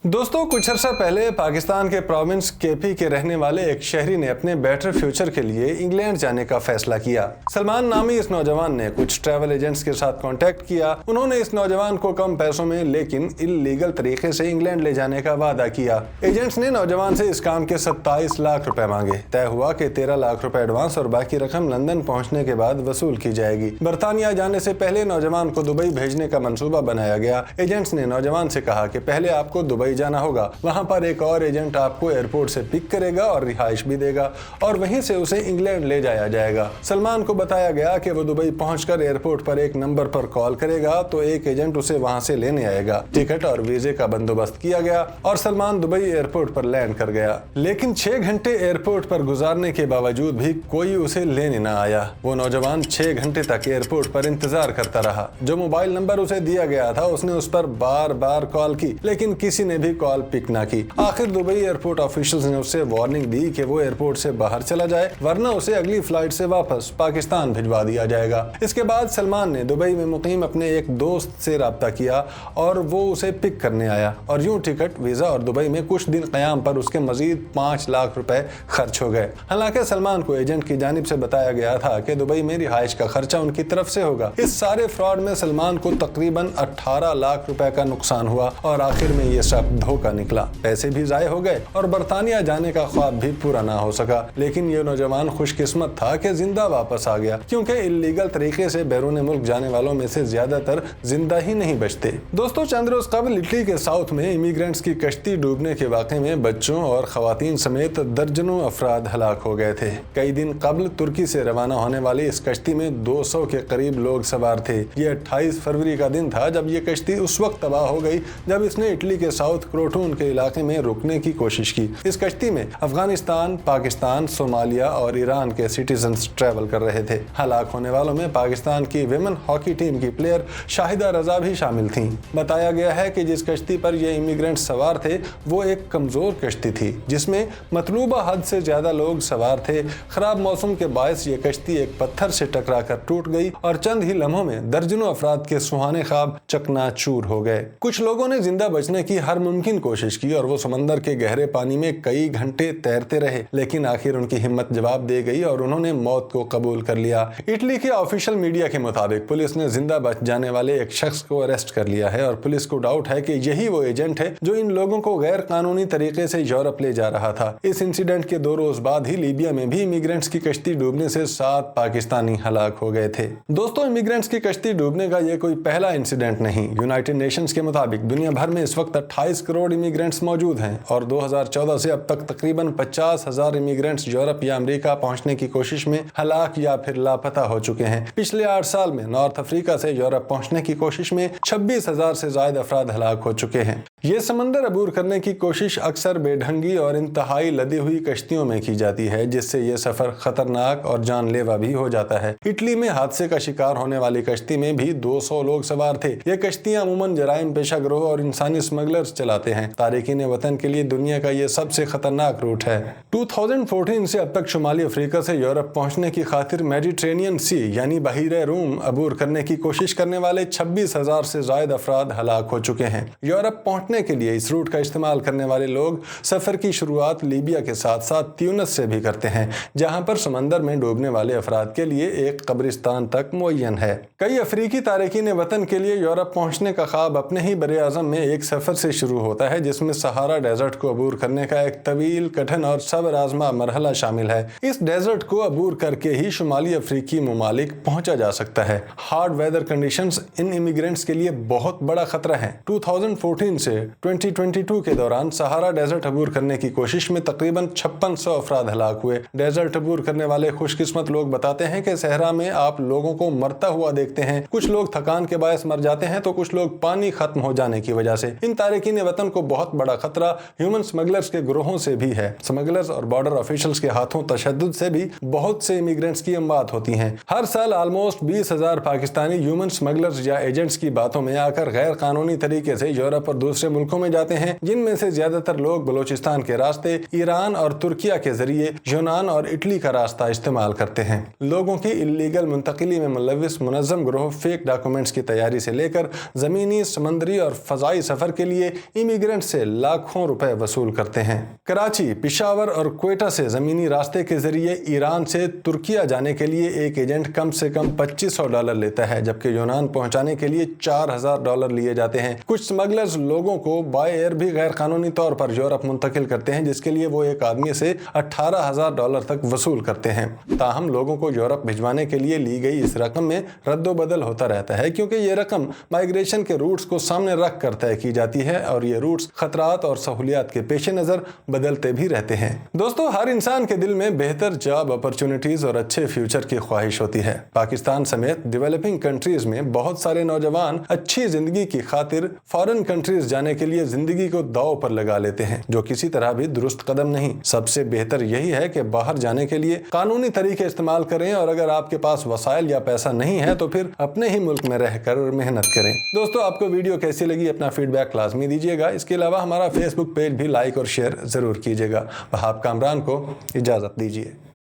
दोस्तों, कुछ अर्सा पहले पाकिस्तान के प्रोविंस केपी के रहने वाले एक शहरी ने अपने बेटर फ्यूचर के लिए इंग्लैंड जाने का फैसला किया। सलमान नामी इस नौजवान ने कुछ ट्रैवल एजेंट्स के साथ कांटेक्ट किया। उन्होंने इस नौजवान को कम पैसों में लेकिन इल्लीगल तरीके से इंग्लैंड ले जाने का वादा किया। एजेंट्स ने नौजवान से इस काम के 27 लाख रुपए मांगे। तय हुआ कि 13 लाख रुपए एडवांस और बाकी रकम लंदन पहुंचने के बाद वसूल की जाएगी। बरतानिया जाने से पहले नौजवान को दुबई भेजने का मंसूबा बनाया गया। एजेंट्स ने नौजवान से कहा कि पहले आपको दुबई जाना होगा, वहां पर एक और एजेंट आपको एयरपोर्ट से पिक करेगा और रिहाइश भी देगा और वहीं से उसे इंग्लैंड ले जाया जाएगा। सलमान को बताया गया कि वो दुबई पहुंचकर एयरपोर्ट पर एक नंबर पर कॉल करेगा तो एक एजेंट उसे वहां से लेने आएगा। टिकट और वीजे का बंदोबस्त किया गया और सलमान दुबई एयरपोर्ट पर लैंड कर गया। लेकिन 6 घंटे एयरपोर्ट पर गुजारने के बावजूद भी कोई उसे लेने न आया। वो नौजवान 6 घंटे तक एयरपोर्ट पर इंतजार करता रहा। जो मोबाइल नंबर उसे दिया गया था उसने उस पर बार बार कॉल की, लेकिन किसी ने भी कॉल पिक ना की। आखिर दुबई एयरपोर्ट ऑफिशियल्स ने उसे वार्निंग दी कि वो एयरपोर्ट से बाहर चला जाए, वरना उसे अगली फ्लाइट से वापस पाकिस्तान भिजवा दिया जाएगा। इसके बाद सलमान ने दुबई में मुकीम अपने एक दोस्त से राब्ता किया और वो उसे पिक करने आया और यूं टिकट, वीजा और दुबई में कुछ दिन क़याम पर उसके मजीद 5 लाख रुपए खर्च हो गए। हालांकि सलमान को एजेंट की जानिब से बताया गया था कि दुबई में रिहाइश का खर्चा उनकी तरफ से होगा। इस सारे फ्रॉड में सलमान को तकरीबन 18 लाख रुपए का नुकसान हुआ और आखिर में ये सब धोखा निकला। पैसे भी जाए हो गए और बरतानिया जाने का ख्वाब भी पूरा ना हो सका। लेकिन ये नौजवान खुशकिस्मत था कि जिंदा वापस आ गया, क्योंकि इल्लीगल तरीके से बैरून मुल्क जाने वालों में से ज्यादातर जिंदा ही नहीं बचते। दोस्तों, चंद रोज कबल इटली के साउथ में इमिग्रेंट्स की कश्ती डूबने के वाक़े में बच्चों और खवातीन समेत दर्जनों अफराद हलाक हो गए थे। कई दिन कबल तुर्की से रवाना होने वाली इस कश्ती में 200 के करीब लोग सवार थे। ये 28 फरवरी का दिन था जब ये कश्ती उस वक्त तबाह हो गई जब इसने इटली के साउथ क्रोटून के इलाके में रुकने की कोशिश की। इस कश्ती में अफगानिस्तान, पाकिस्तान, सोमालिया और ईरान के सिटीजन्स ट्रैवल कर रहे थे। हलाक होने वालों में पाकिस्तान की विमेन हॉकी टीम की प्लेयर शाहिदा रजा भी शामिल थीं। बताया गया है कि जिस कश्ती पर ये इमिग्रेंट सवार थे वो एक कमजोर कश्ती थी जिसमें मतलूबा हद से ज्यादा लोग सवार थे। खराब मौसम के बायस ये कश्ती एक पत्थर से टकरा कर टूट गई और चंद ही लम्हों में दर्जनों अफराद के सुहाने ख्वाब चकनाचूर हो गए। कुछ लोगों ने जिंदा बचने की हर मुमकिन कोशिश की और वो समंदर के गहरे पानी में कई घंटे तैरते रहे, लेकिन आखिर उनकी हिम्मत जवाब दे गई और उन्होंने मौत को कबूल कर लिया। इटली के ऑफिशियल मीडिया के मुताबिक पुलिस ने जिंदा बच जाने वाले एक शख्स को अरेस्ट कर लिया है और पुलिस को डाउट है कि यही वो एजेंट है जो इन लोगों को गैर कानूनी तरीके से यूरोप ले जा रहा था। इस इंसिडेंट के 2 रोज बाद ही लीबिया में भी इमिग्रेंट्स की कश्ती डूबने से 7 पाकिस्तानी हलाक हो गए थे। दोस्तों, इमिग्रेंट्स की कश्ती डूबने का ये कोई पहला इंसिडेंट नहीं। यूनाइटेड नेशंस के मुताबिक दुनिया भर में इस वक्त 28 करोड़ इमिग्रेंट्स मौजूद हैं और 2014 से अब तक तकरीबन 50,000 इमिग्रेंट्स यूरोप या अमेरिका पहुंचने की कोशिश में हलाक या फिर लापता हो चुके हैं। पिछले 8 साल में नॉर्थ अफ्रीका से यूरोप पहुंचने की कोशिश में 26,000 से ज्यादा अफराद हलाक हो चुके हैं। ये समंदर अबूर करने की कोशिश अक्सर बेढंगी और इंतहाई लदी हुई कश्तियों में की जाती है, जिससे ये सफर खतरनाक और जानलेवा भी हो जाता है। इटली में हादसे का शिकार होने वाली कश्ती में भी 200 लोग सवार थे। ये कश्तियां अमूमन जराइम पेशा गिरोह और इंसानी स्मगलर्स चलाते हैं। तारिकीन वतन के लिए दुनिया का ये सबसे खतरनाक रूट है। 2014 से अब तक शुमाली अफ्रीका से यूरोप पहुंचने की खातिर मेडिटेरेनियन सी यानी बहीरे रूम अबूर करने की कोशिश करने वाले 26,000 से ज्यादा अफराद हलाक हो चुके हैं। यूरोप पहुंचने के लिए इस रूट का इस्तेमाल करने वाले लोग सफर की शुरुआत लीबिया के साथ साथ ट्यूनिस से भी करते हैं, जहां पर समंदर में डूबने वाले अफराद के लिए एक कब्रिस्तान तक मुअय्यन है। कई अफ्रीकी तारिकीन वतन के लिए यूरोप पहुंचने का ख्वाब अपने ही बरे आज़म में एक सफर से शुरू होता है जिसमें सहारा डेजर्ट को अबूर करने का एक तवील, कठिन और सब्र आज़मा मरहला शामिल है। इस डेजर्ट को अबूर करके ही शुमाली अफ्रीकी ममालिक पहुंचा जा सकता है। Hard weather conditions in immigrants के लिए बहुत बड़ा खतरा है। 2014 से 2022 के दौरान सहारा डेजर्ट अबूर करने की कोशिश में तकरीबन 5600 अफराद हलाक हुए। डेजर्ट अबूर करने वाले खुशकिस्मत लोग बताते हैं कि सहरा में आप लोगों को मरता हुआ देखते हैं। कुछ लोग थकान के बायस मर जाते हैं तो कुछ लोग पानी खत्म हो जाने की वजह से। इन तारिकीन वतन को बहुत बड़ा खतरा ह्यूमन स्मगलर्स के ग्रोहों से भी है। स्मगलर्स और बॉर्डर ऑफिशियल्स के हाथों तशद्दुद से भी बहुत से इमिग्रेंट्स की अमवात होती हैं। हर साल ऑलमोस्ट 20,000 पाकिस्तानी ह्यूमन स्मगलर्स या एजेंट्स की बातों में आकर गैर कानूनी तरीके से यूरोप और दूसरे मुल्कों में जाते हैं, जिनमें से ज्यादातर लोग बलोचिस्तान के रास्ते, ईरान और तुर्किया के जरिए यूनान और इटली का रास्ता इस्तेमाल करते हैं। लोगों की इल्लीगल मुंतकिली में मुलविस मुनज़्ज़म ग्रोह फेक डॉक्यूमेंट्स की तैयारी से लेकर जमीनी, समंदरी और फजाई सफर के लिए इमिग्रेंट से लाखों रुपए वसूल करते हैं। कराची, पिशावर और क्वेटा से जमीनी रास्ते के जरिए ईरान से तुर्किया जाने के लिए एक एजेंट कम से कम $2500 लेता है, जबकि यूनान पहुंचाने के लिए $4000 लिए जाते हैं। कुछ स्मगलर्स लोगों को बाय एयर भी गैर कानूनी तौर पर यूरोप मुंतकिल करते हैं, जिसके लिए वो एक आदमी से $18000 तक वसूल करते हैं। ताहम लोगों को यूरोप भिजवाने के लिए ली गई इस रकम में रद्दोबदल होता रहता है, क्योंकि ये रकम माइग्रेशन के रूट्स को सामने रख कर तय की जाती है और ये रूट्स खतरात और सहूलियात के पेश नज़र बदलते भी रहते हैं। दोस्तों, हर इंसान के दिल में बेहतर जॉब अपॉर्चुनिटीज और अच्छे फ्यूचर की ख्वाहिश होती है। पाकिस्तान समेत डेवलपिंग कंट्रीज में बहुत सारे नौजवान अच्छी जिंदगी की खातिर फॉरेन कंट्रीज जाने के लिए जिंदगी को दांव पर लगा लेते हैं, जो किसी तरह भी दुरुस्त कदम नहीं। सबसे बेहतर यही है कि बाहर जाने के लिए कानूनी तरीके इस्तेमाल करें, और अगर आपके पास वसाइल या पैसा नहीं है तो फिर अपने ही मुल्क में रहकर मेहनत करें। दोस्तों, आपको वीडियो कैसी लगी अपना फीडबैक लाजमी दीजिएगा। इसके अलावा हमारा फेसबुक पेज भी लाइक और शेयर जरूर कीजिएगा। वहाब कामरान को इजाजत दीजिए।